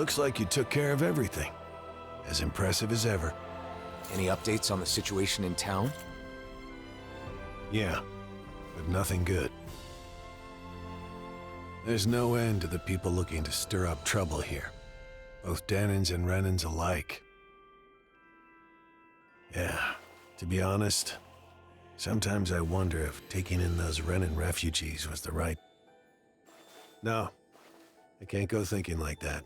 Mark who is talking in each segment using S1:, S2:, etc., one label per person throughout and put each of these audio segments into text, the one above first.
S1: Looks like you took care of everything. As impressive as ever.
S2: Any updates on the situation in town?
S1: Yeah, but nothing good. There's no end to the people looking to stir up trouble here. Both Danins and Renans alike. Yeah, to be honest, sometimes I wonder if taking in those Renan refugees was the right... No, I can't go thinking like that.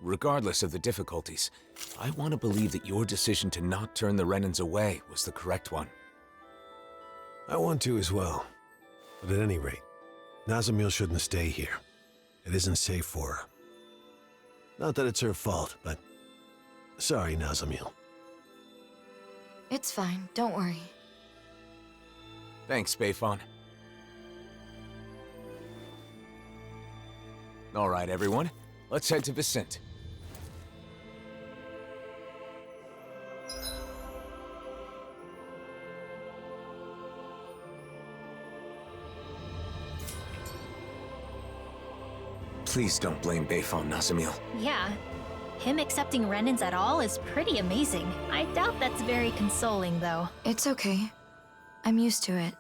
S2: Regardless of the difficulties, I want to believe that your decision to not turn the Renans away was the correct one.
S1: I want to as well. But at any rate, Nazamil shouldn't stay here. It isn't safe for her. Not that it's her fault, but... Sorry, Nazamil.
S3: It's fine, don't worry.
S2: Thanks, Bayfon. All right, everyone. Let's head to Vicent. Please don't blame Bayfon, Nazamil.
S4: Yeah. Him accepting Renans at all is pretty amazing. I doubt that's very consoling, though.
S3: It's okay. I'm used to it.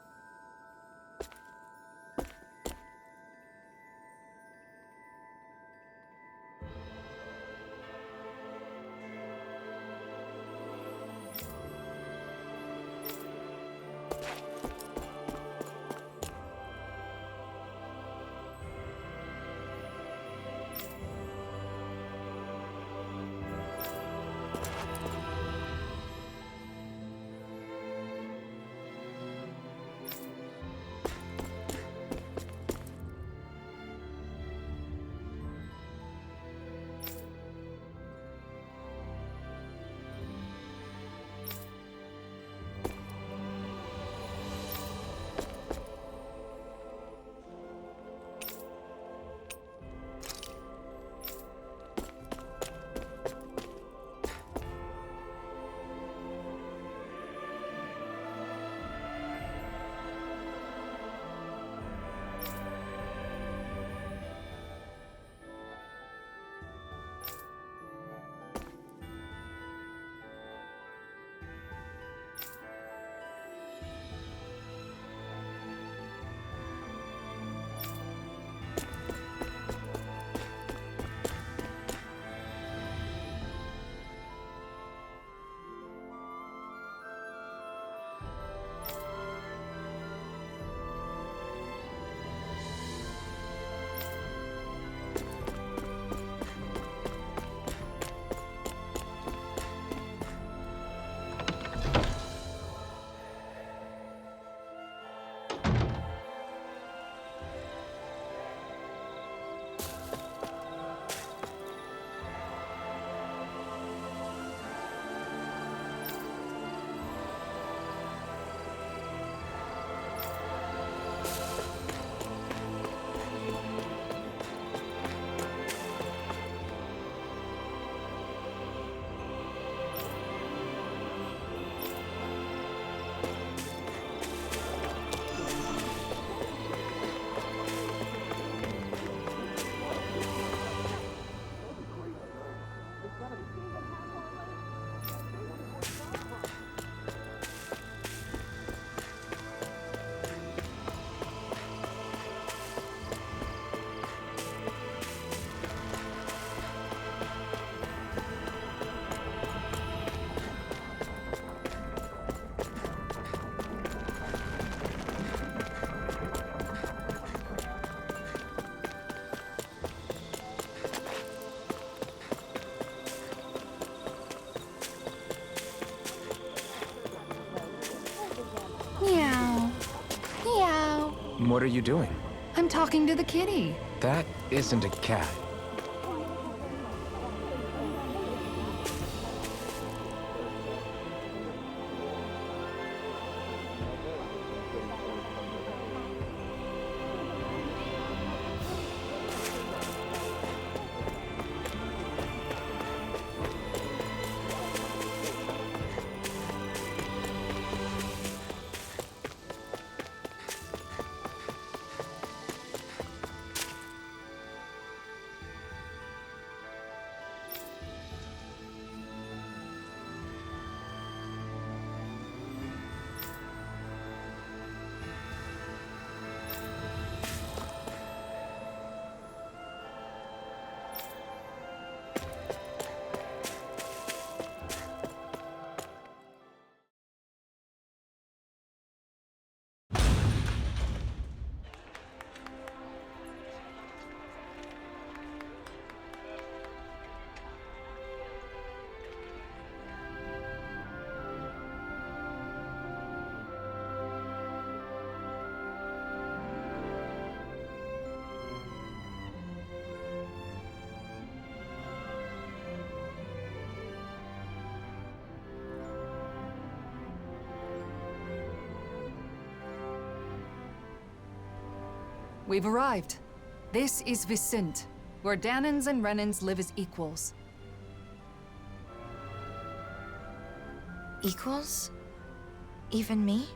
S3: Meow. Meow.
S2: What are you doing?
S3: I'm talking to the kitty.
S2: That isn't a cat.
S5: We've arrived. This is Vicint, where Danans and Renans live as equals.
S3: Equals? Even me?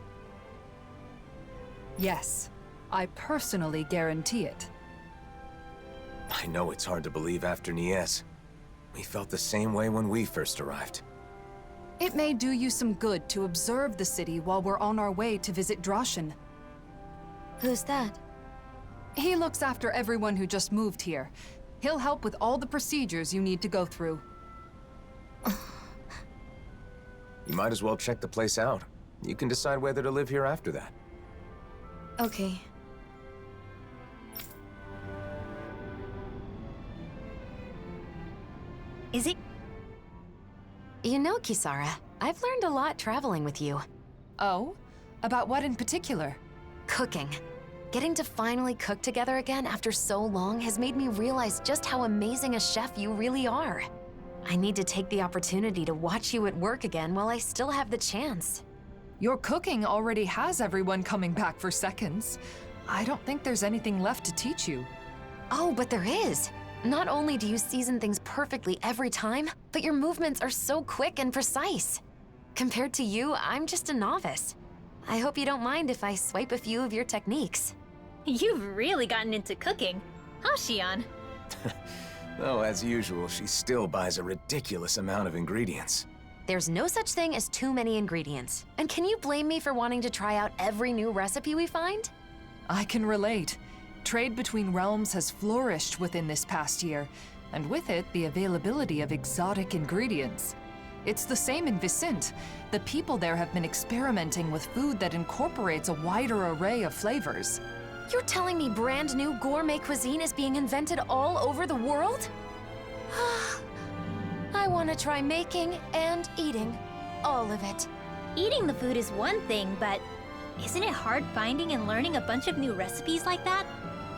S5: Yes, I personally guarantee it.
S2: I know it's hard to believe after Nies. We felt the same way when we first arrived.
S5: It may do you some good to observe the city while we're on our way to visit Droshin.
S3: Who's that?
S5: He looks after everyone who just moved here. He'll help with all the procedures you need to go through.
S2: You might as well check the place out. You can decide whether to live here after that.
S3: Okay.
S4: Is it?
S6: You know, Kisara, I've learned a lot traveling with you.
S5: Oh? About what in particular?
S6: Cooking. Getting to finally cook together again after so long has made me realize just how amazing a chef you really are. I need to take the opportunity to watch you at work again while I still have the chance.
S5: Your cooking already has everyone coming back for seconds. I don't think there's anything left to teach you.
S6: Oh, but there is. Not only do you season things perfectly every time, but your movements are so quick and precise. Compared to you, I'm just a novice. I hope you don't mind if I swipe a few of your techniques.
S4: You've really gotten into cooking, huh, Xion?
S2: Though, as usual, she still buys a ridiculous amount of ingredients.
S6: There's no such thing as too many ingredients. And can you blame me for wanting to try out every new recipe we find?
S5: I can relate. Trade between realms has flourished within this past year, and with it, the availability of exotic ingredients. It's the same in Vicint. The people there have been experimenting with food that incorporates a wider array of flavors.
S6: You're telling me brand new gourmet cuisine is being invented all over the world? I want to try making and eating all of it.
S4: Eating the food is one thing, but isn't it hard finding and learning a bunch of new recipes like that?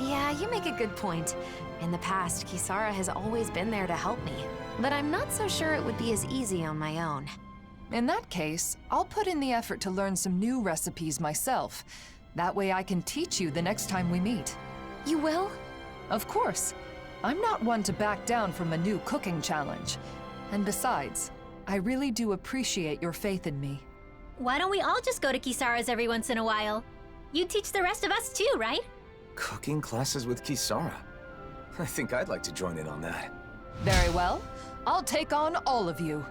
S6: Yeah, you make a good point. In the past, Kisara has always been there to help me, but I'm not so sure it would be as easy on my own.
S5: In that case, I'll put in the effort to learn some new recipes myself. That way I can teach you the next time we meet.
S6: You will?
S5: Of course. I'm not one to back down from a new cooking challenge. And besides, I really do appreciate your faith in me.
S4: Why don't we all just go to Kisara's every once in a while? You teach the rest of us too, right?
S2: Cooking classes with Kisara? I think I'd like to join in on that.
S5: Very well. I'll take on all of you.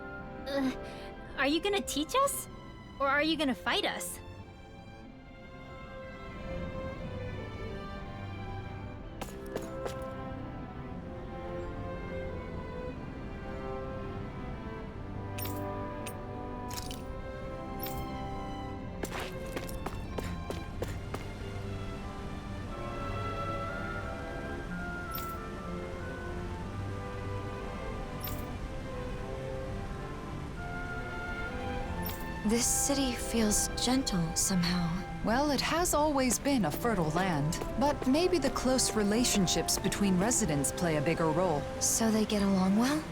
S4: Are you gonna teach us? Or are you gonna fight us?
S3: This city feels gentle somehow.
S5: Well, it has always been a fertile land, but maybe the close relationships between residents play a bigger role.
S3: So they get along well?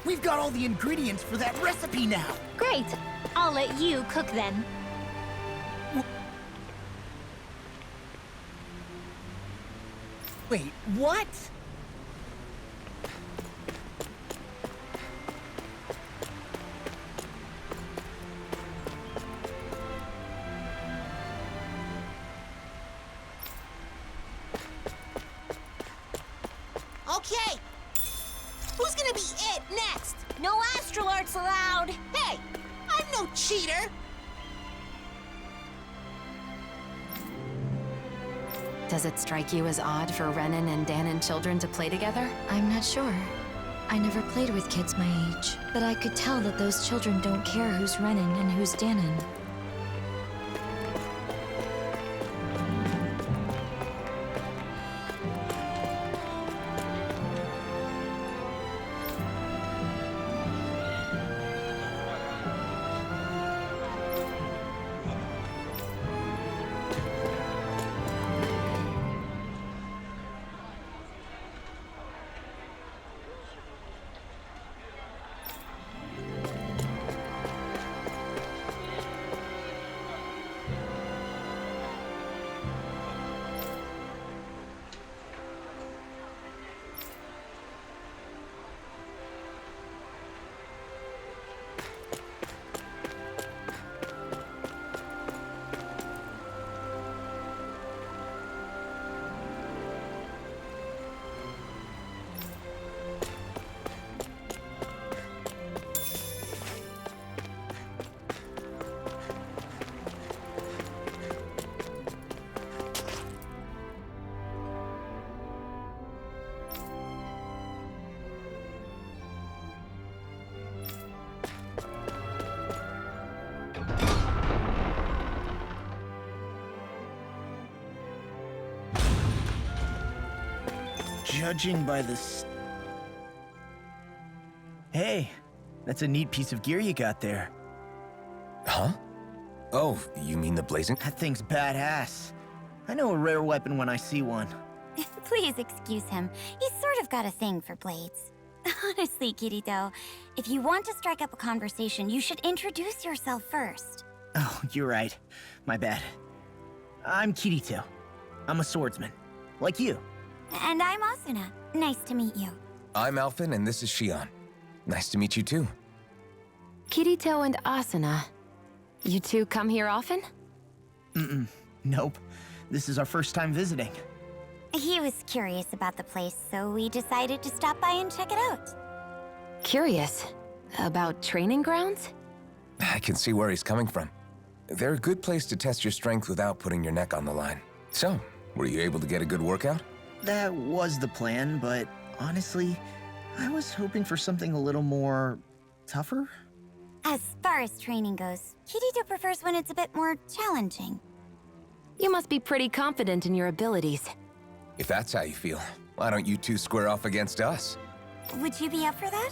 S7: We've got all the ingredients for that recipe now.
S4: Great! I'll let you cook then.
S7: Wait, what?
S8: Okay. Who's gonna be it next? No astral arts allowed. Hey, I'm no cheater.
S6: Does it strike you as odd for Renan and Danon children to play together?
S3: I'm not sure. I never played with kids my age, but I could tell that those children don't care who's Renan and who's Danon.
S7: Judging by this... Hey, that's a neat piece of gear you got there.
S2: Huh? Oh, you mean the blazing?
S7: That thing's badass. I know a rare weapon when I see one.
S8: Please excuse him. He's sort of got a thing for blades. Honestly, Kirito, if you want to strike up a conversation, you should introduce yourself first.
S7: Oh, you're right. My bad. I'm Kirito. I'm a swordsman. Like you.
S8: And I'm Asuna. Nice to meet you.
S2: I'm Alphen, and this is Shion. Nice to meet you too.
S6: Kirito and Asuna. You two come here often?
S7: Nope. This is our first time visiting.
S8: He was curious about the place, so we decided to stop by and check it out.
S6: Curious. About training grounds?
S2: I can see where he's coming from. They're a good place to test your strength without putting your neck on the line. So, were you able to get a good workout?
S7: That was the plan, but honestly, I was hoping for something a little more... tougher?
S8: As far as training goes, Kirito prefers when it's a bit more challenging.
S6: You must be pretty confident in your abilities.
S2: If that's how you feel, why don't you two square off against us?
S8: Would you be up for that?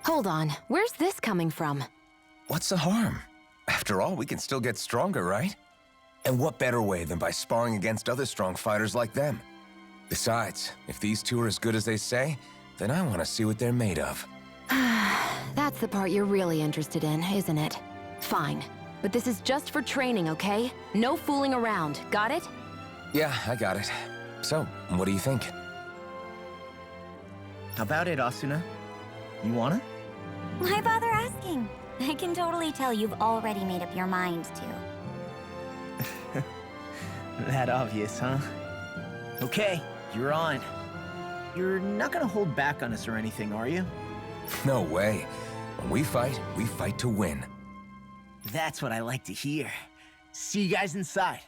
S6: Hold on, where's this coming from?
S2: What's the harm? After all, we can still get stronger, right? And what better way than by sparring against other strong fighters like them? Besides, if these two are as good as they say, then I want to see what they're made of.
S6: That's the part you're really interested in, isn't it? Fine. But this is just for training, okay? No fooling around, got it?
S2: Yeah, I got it. So, what do you think?
S7: How about it, Asuna? You wanna?
S8: Why bother asking? I can totally tell you've already made up your mind to.
S7: That obvious, huh? Okay, you're on. You're not gonna hold back on us or anything, are you?
S2: No way. When we fight to win.
S7: That's what I like to hear. See you guys inside.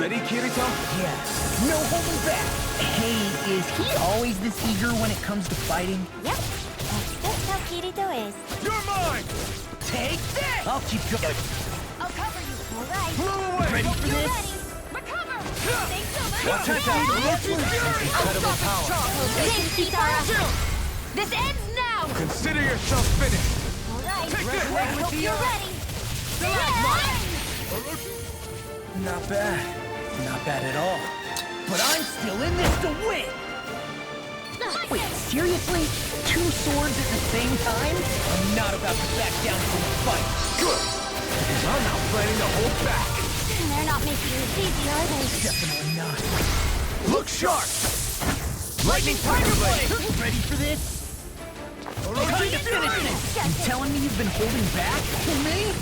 S2: Ready, Kirito?
S7: Yeah, no holding back. Hey, is he always this eager when it comes to fighting?
S8: Yep, that's just how Kirito is.
S2: You're mine!
S7: Take this! I'll keep going.
S8: I'll cover you. All right.
S2: Blow away!
S7: Ready for
S8: You're
S7: this?
S8: ready. Recover. Thanks so much.
S2: Watch out! Incredible power!
S8: Thanks, Zara. This ends now.
S2: Consider yourself finished!
S8: All right.
S2: Take this!
S8: I hope you're ready.
S7: Not bad. Not bad at all. But I'm still in this to win! Wait, seriously? 2 swords at the same time? I'm not about to back down from a fight.
S2: Good! Because I'm not planning to hold back!
S8: They're not making it easy, are they?
S7: Definitely not.
S2: Look sharp! Lightning Tiger Blade!
S7: Ready for this? Time to finish this! You telling me you've been holding back? For me?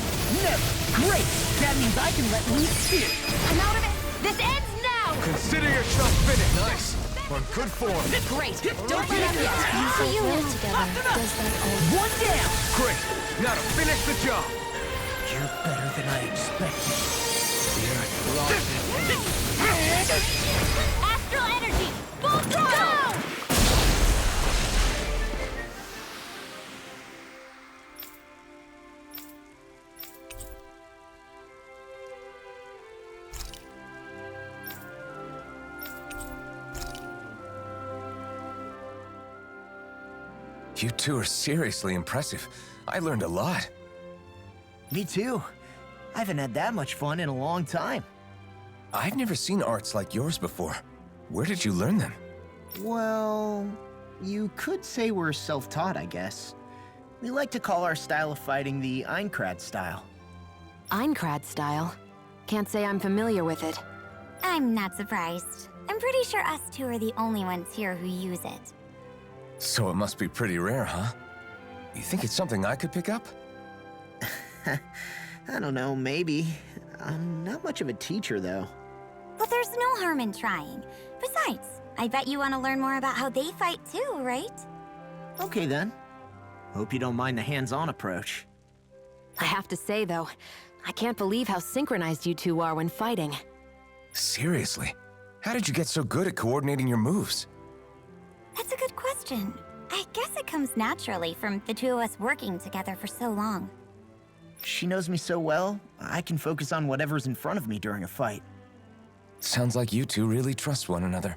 S7: Never! Great! That means I can let loose here!
S8: I'm out of it. This ends now.
S2: Consider yourself finished! Nice! On good form!
S7: Great!
S8: Don't let up yet.
S3: So you live together. Does that all...
S7: One down!
S2: Great! Now to finish the job!
S7: You're better than I expected.
S8: Astral energy. Full throttle.
S2: You two are seriously impressive. I learned a lot.
S7: Me too. I haven't had that much fun in a long time.
S2: I've never seen arts like yours before. Where did you learn them?
S7: Well, you could say we're self-taught, I guess. We like to call our style of fighting the Einkrad style.
S6: Einkrad style. Can't say I'm familiar with it.
S8: I'm not surprised. I'm pretty sure us two are the only ones here who use it.
S2: So it must be pretty rare, huh? You think it's something I could pick up?
S7: I don't know, maybe. I'm not much of a teacher, though.
S8: But there's no harm in trying. Besides, I bet you want to learn more about how they fight too, right?
S7: Okay, then. Hope you don't mind the hands-on approach.
S6: I have to say, though, I can't believe how synchronized you two are when fighting.
S2: Seriously? How did you get so good at coordinating your moves?
S8: That's a good question. I guess it comes naturally from the two of us working together for so long.
S7: She knows me so well, I can focus on whatever's in front of me during a fight.
S2: Sounds like you two really trust one another.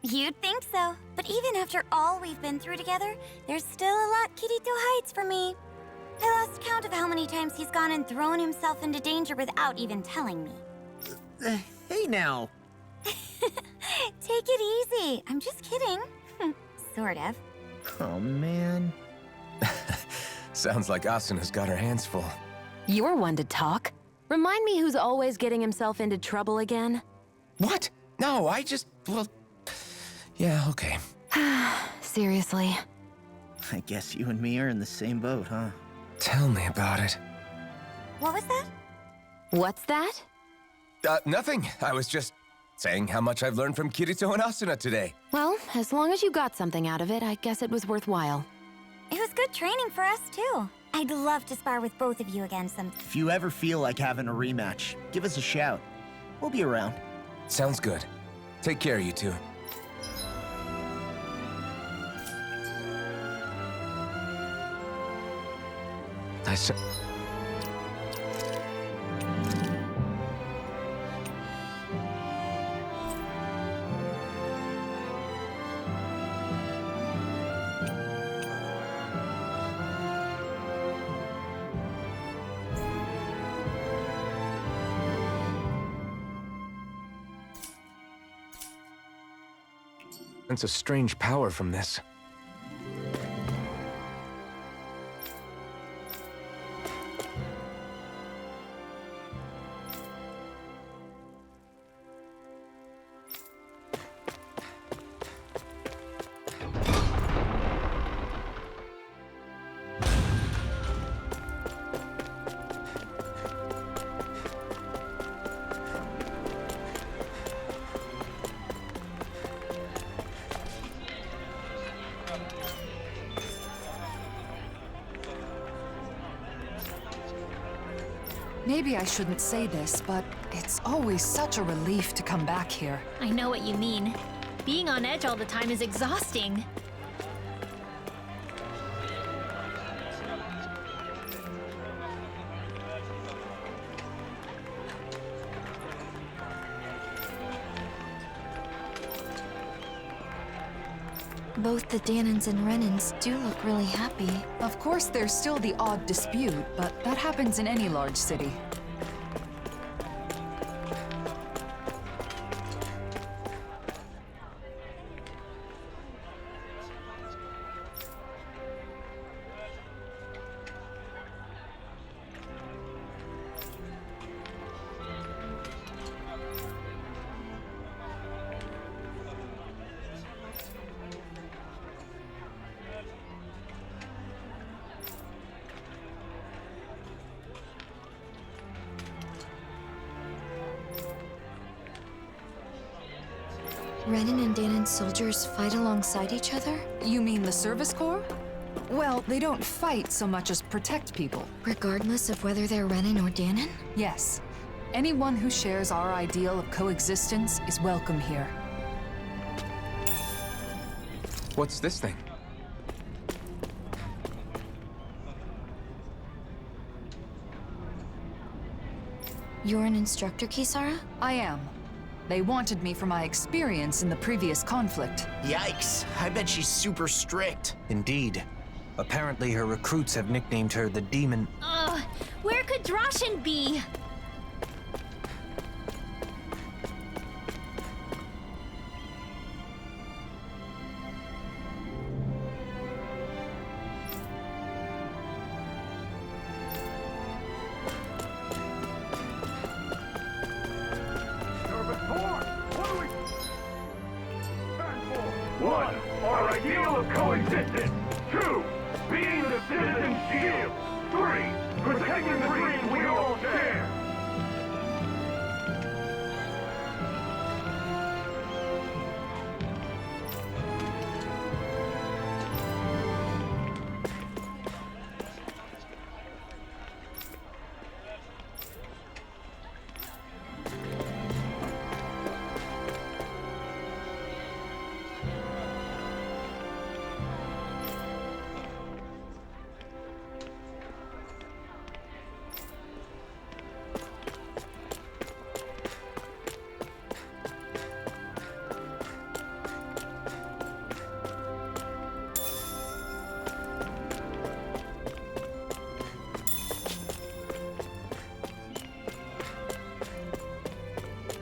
S8: You'd think so, but even after all we've been through together, there's still a lot Kirito hides from me. I lost count of how many times he's gone and thrown himself into danger without even telling me.
S7: Hey now!
S8: Take it easy. I'm just kidding. Sort of.
S7: Oh, man.
S2: Sounds like Asuna's got her hands full.
S6: You're one to talk. Remind me who's always getting himself into trouble again.
S2: What? No, I just... well... Yeah, okay.
S6: Seriously.
S7: I guess you and me are in the same boat, huh?
S2: Tell me about it.
S8: What was that?
S6: What's that?
S2: Nothing. I was just saying how much I've learned from Kirito and Asuna today.
S6: Well, as long as you got something out of it, I guess it was worthwhile.
S8: It was good training for us, too. I'd love to spar with both of you again sometime.
S7: If you ever feel like having a rematch, give us a shout. We'll be around.
S2: Sounds good. Take care, you two. I said... sense a strange power from this.
S5: Maybe I shouldn't say this, but it's always such a relief to come back here.
S4: I know what you mean. Being on edge all the time is exhausting.
S3: Both the Danons and Renans do look really happy.
S5: Of course, there's still the odd dispute, but that happens in any large city.
S3: Renan and Danon soldiers fight alongside each other?
S5: You mean the Service Corps? Well, they don't fight so much as protect people.
S3: Regardless of whether they're Renan or Danon?
S5: Yes. Anyone who shares our ideal of coexistence is welcome here.
S2: What's this thing?
S3: You're an instructor, Kisara?
S5: I am. They wanted me for my experience in the previous conflict.
S7: Yikes, I bet she's super strict. Indeed. Apparently her recruits have nicknamed her the Demon.
S4: Ugh, where could Droshin be?
S9: One, our ideal of coexistence. Two, being the citizen's shield. Three, protecting the dream we all share.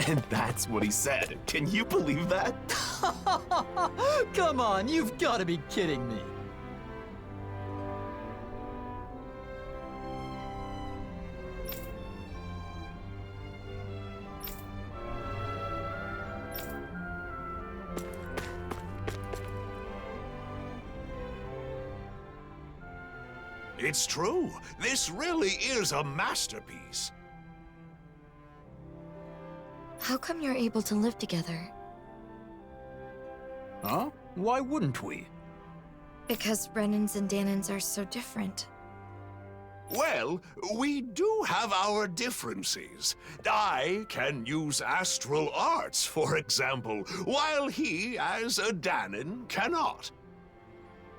S10: And that's what he said. Can you believe that?
S11: Come on, you've got to be kidding me.
S9: It's true. This really is a masterpiece.
S3: How come you're able to live together?
S11: Huh? Why wouldn't we?
S3: Because Renans and Danons are so different.
S9: Well, we do have our differences. I can use astral arts, for example, while he, as a Danon, cannot.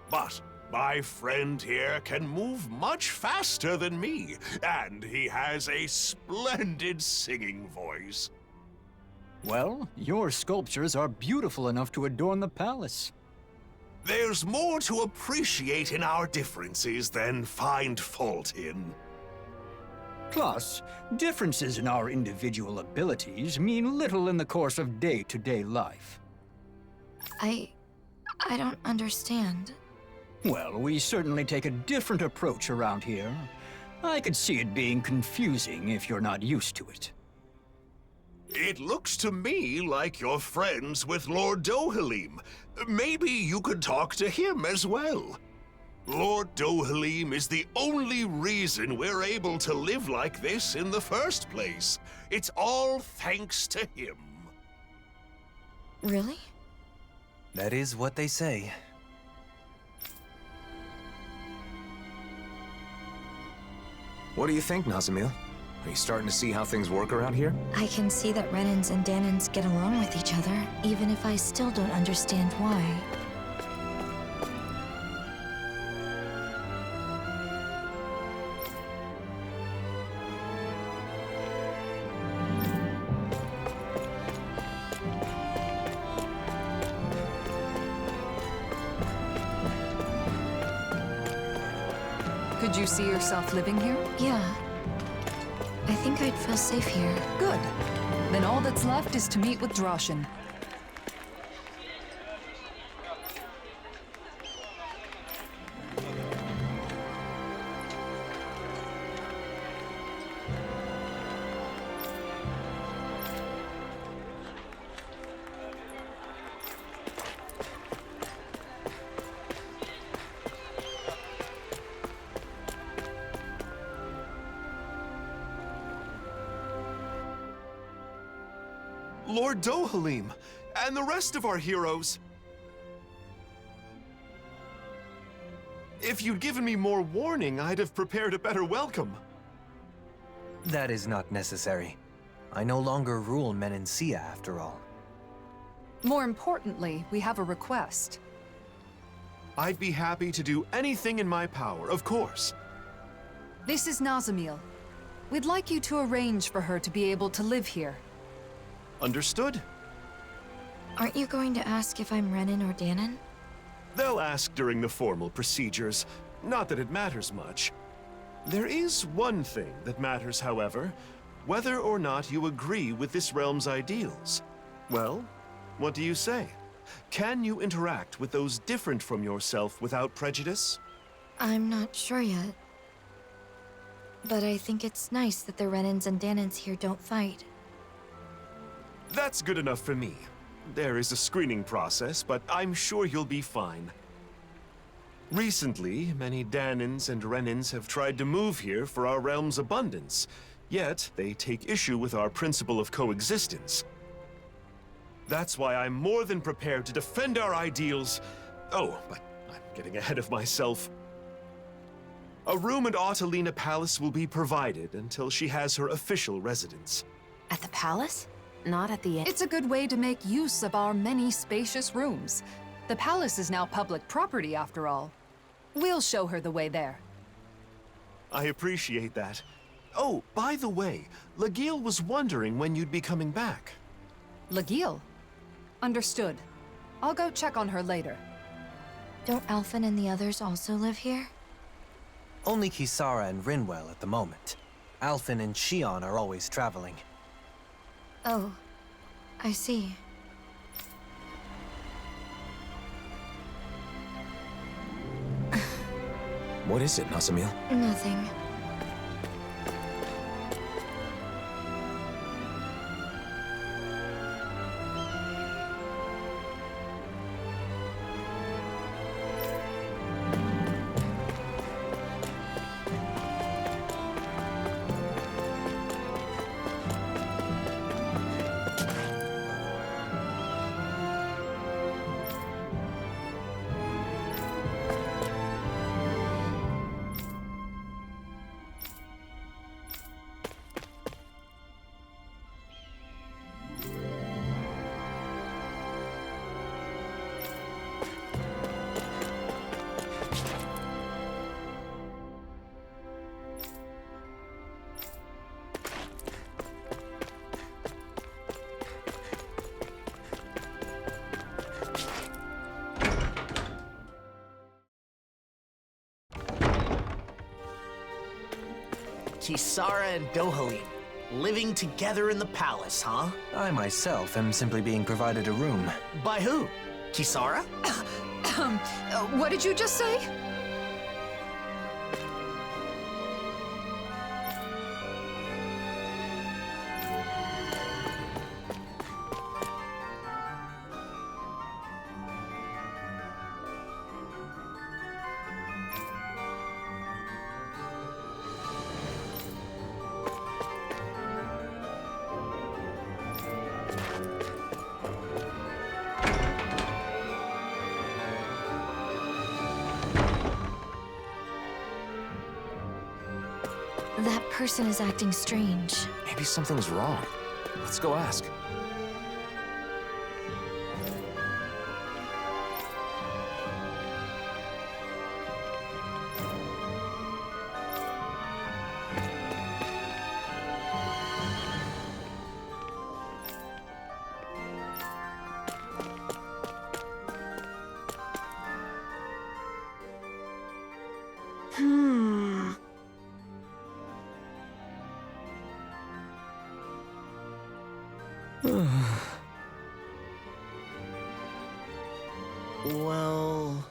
S9: But my friend here can move much faster than me, and he has a splendid singing voice.
S11: Well, your sculptures are beautiful enough to adorn the palace.
S9: There's more to appreciate in our differences than find fault in.
S11: Plus, differences in our individual abilities mean little in the course of day-to-day life.
S3: I don't understand.
S11: Well, we certainly take a different approach around here. I could see it being confusing if you're not used to it.
S9: It looks to me like you're friends with Lord Dohalim. Maybe you could talk to him as well. Lord Dohalim is the only reason we're able to live like this in the first place. It's all thanks to him.
S3: Really?
S7: That is what they say.
S2: What do you think, Nazamil? Are you starting to see how things work around here?
S3: I can see that Renans and Danans get along with each other, even if I still don't understand why.
S5: Could you see yourself living here?
S3: Yeah. I think I'd feel safe here.
S5: Good. Then all that's left is to meet with Droshin.
S10: Lord Dohalim, and the rest of our heroes. If you'd given me more warning, I'd have prepared a better welcome.
S12: That is not necessary. I no longer rule Menancia, after all.
S5: More importantly, we have a request.
S10: I'd be happy to do anything in my power, of course.
S5: This is Nazamil. We'd like you to arrange for her to be able to live here.
S10: Understood?
S3: Aren't you going to ask if I'm Renan or Danan?
S10: They'll ask during the formal procedures. Not that it matters much. There is one thing that matters, however. Whether or not you agree with this realm's ideals. Well, what do you say? Can you interact with those different from yourself without prejudice?
S3: I'm not sure yet. But I think it's nice that the Renans and Danans here don't fight.
S10: That's good enough for me. There is a screening process, but I'm sure you'll be fine. Recently, many Danans and Renans have tried to move here for our realm's abundance, yet they take issue with our principle of coexistence. That's why I'm more than prepared to defend our ideals. Oh, but I'm getting ahead of myself. A room at Autalina Palace will be provided until she has her official residence.
S6: At the palace? Not at the inn?
S5: It's a good way to make use of our many spacious rooms. The palace is now public property, after all. We'll show her the way there.
S10: I appreciate that. Oh, by the way, Lagiel was wondering when you'd be coming back.
S5: Lagiel? Understood. I'll go check on her later.
S3: Don't Alphen and the others also live here?
S12: Only Kisara and Rinwell at the moment. Alphen and Shion are always traveling.
S3: Oh, I see.
S2: What is it, Nazamil?
S3: Nothing.
S7: Kisara and Dohalim, living together in the palace, huh?
S12: I myself am simply being provided a room.
S7: By who? Kisara?
S5: What did you just say?
S3: That person is acting strange.
S2: Maybe something's wrong. Let's go ask.
S7: Well...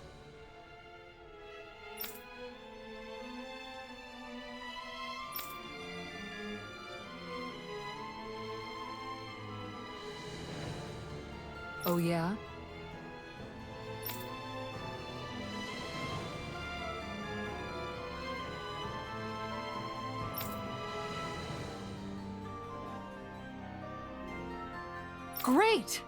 S5: Oh, yeah? Great!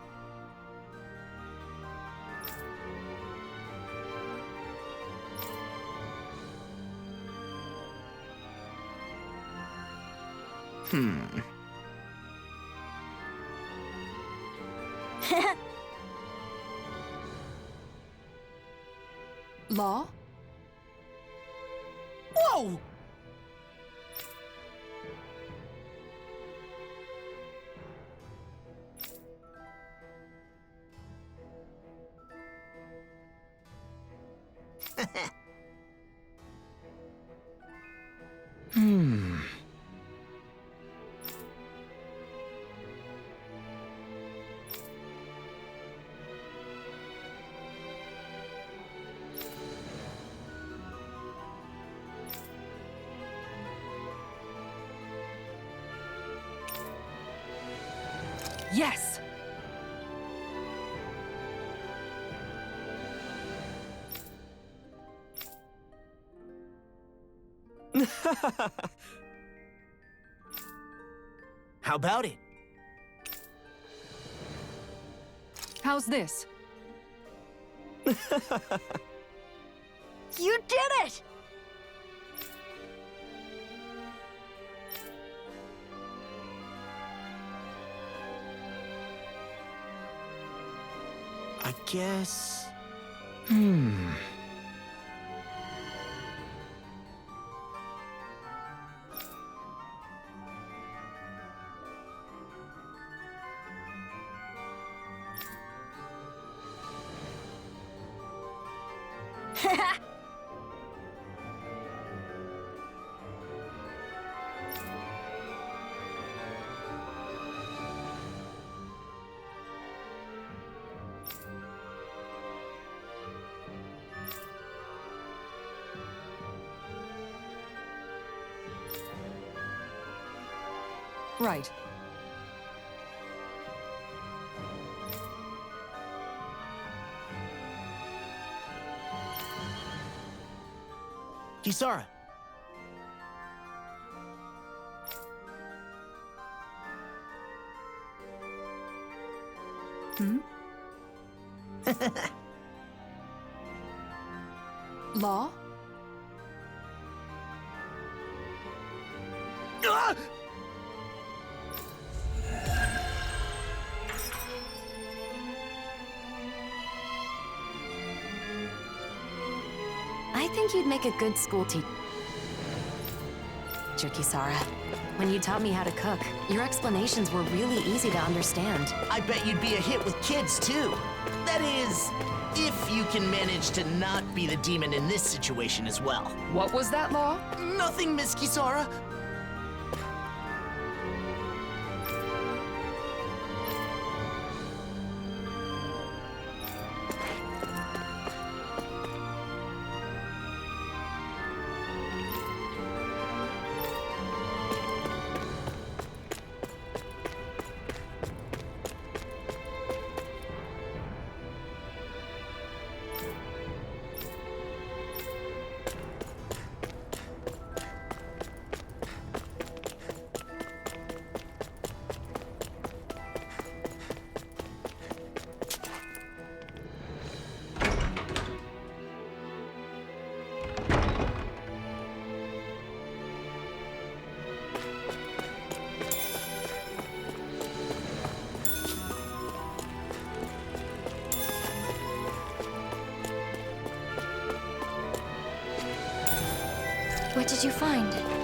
S5: Law?
S7: Whoa!
S5: Yes!
S7: How about it?
S5: How's this?
S6: You did it!
S7: I guess...
S5: Right.
S7: Kisara.
S5: Law?
S7: Ah!
S6: I think you'd make a good school teacher, Kisara. When you taught me how to cook, your explanations were really easy to understand.
S7: I bet you'd be a hit with kids, too. That is, if you can manage to not be the demon in this situation as well.
S5: What was that, Law?
S7: Nothing, Miss Kisara.
S3: What did you find?